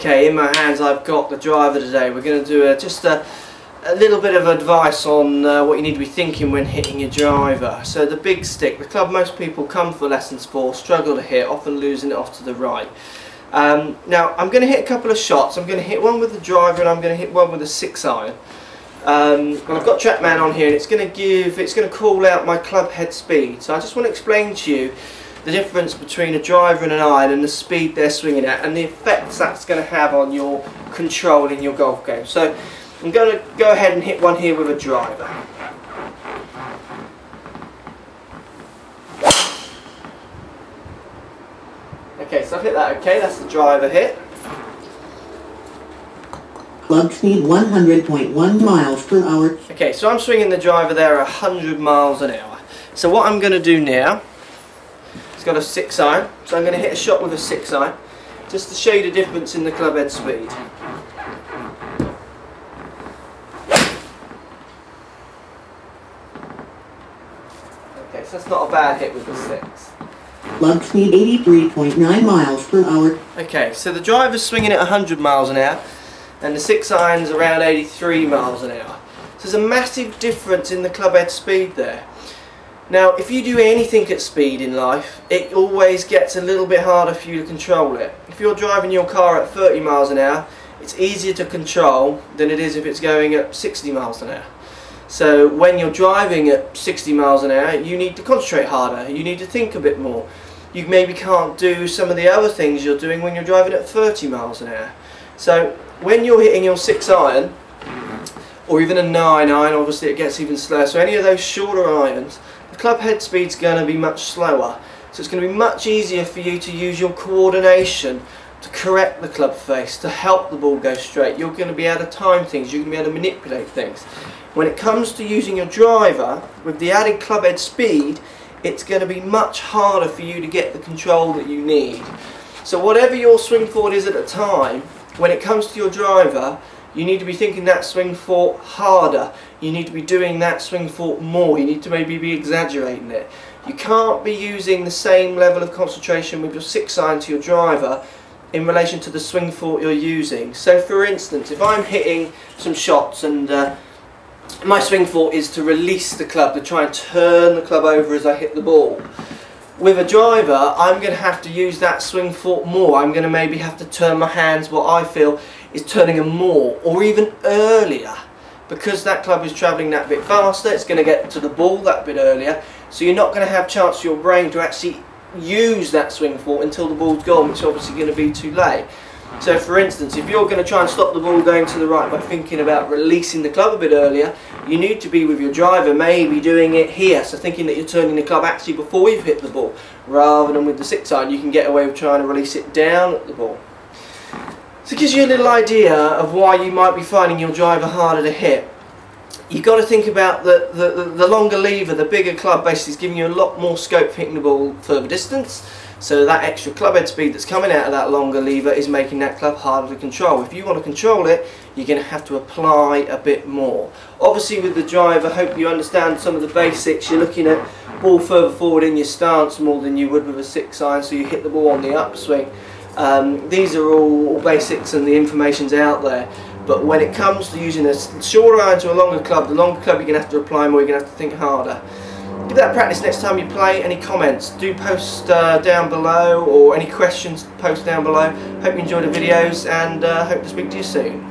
Okay, in my hands I've got the driver today. We're going to do just a little bit of advice on what you need to be thinking when hitting your driver. So the big stick, the club most people come for lessons for, struggle to hit, often losing it off to the right. Now I'm going to hit a couple of shots. I'm going to hit one with the driver and I'm going to hit one with a 6-iron. And I've got TrackMan on here and it's going to call out my club head speed. So I just want to explain to you the difference between a driver and an iron and the speed they're swinging at and the effects that's going to have on your control in your golf game. So I'm going to go ahead and hit one here with a driver. Okay, so I've hit that. Okay, that's the driver hit. Club speed 100.1 miles per hour. Okay, so I'm swinging the driver there 100 miles an hour. So what I'm going to do now, it's got a 6-iron, so I'm going to hit a shot with a 6-iron, just to show you the difference in the club head speed. Okay, so that's not a bad hit with the 6. Club speed 83.9 miles per hour. Okay, so the driver's swinging at 100 miles an hour, and the 6-iron's around 83 miles an hour. So there's a massive difference in the club head speed there. Now, if you do anything at speed in life, it always gets a little bit harder for you to control it. If you're driving your car at 30 miles an hour, it's easier to control than it is if it's going at 60 miles an hour. So when you're driving at 60 miles an hour, you need to concentrate harder, you need to think a bit more. You maybe can't do some of the other things you're doing when you're driving at 30 miles an hour. So when you're hitting your 6-iron, or even a 9-iron, obviously it gets even slower, so any of those shorter irons, the club head speed's going to be much slower. So it's going to be much easier for you to use your coordination to correct the club face, to help the ball go straight. You're going to be able to time things, you're going to be able to manipulate things. When it comes to using your driver, with the added club head speed, it's going to be much harder for you to get the control that you need. So whatever your swing forward is at the time, when it comes to your driver, you need to be thinking that swing thought harder. You need to be doing that swing thought more. You need to maybe be exaggerating it. You can't be using the same level of concentration with your 6-iron to your driver in relation to the swing thought you're using. So for instance, if I'm hitting some shots and my swing thought is to release the club, to try and turn the club over as I hit the ball. With a driver, I'm going to have to use that swing thought more. I'm going to maybe have to turn my hands, what I feel is turning them more, or even earlier. Because that club is travelling that bit faster, it's going to get to the ball that bit earlier, so you're not going to have a chance for your brain to actually use that swing thought until the ball's gone, which is obviously going to be too late. So for instance, if you're going to try and stop the ball going to the right by thinking about releasing the club a bit earlier, you need to be with your driver maybe doing it here, so thinking that you're turning the club actually before you've hit the ball, rather than with the 6-iron you can get away with trying to release it down at the ball. So it gives you a little idea of why you might be finding your driver harder to hit. You've got to think about the longer lever, the bigger club basically is giving you a lot more scope for hitting the ball further distance. So that extra club head speed that's coming out of that longer lever is making that club harder to control. If you want to control it, you're going to have to apply a bit more. Obviously with the driver, I hope you understand some of the basics. You're looking at ball further forward in your stance more than you would with a 6-iron, so you hit the ball on the upswing. These are all basics and the information's out there. But when it comes to using a shorter iron to a longer club, the longer club you're going to have to apply more, you're going to have to think harder. Give that practice next time you play. Any comments, do post down below, or any questions, post down below. Hope you enjoyed the videos and hope to speak to you soon.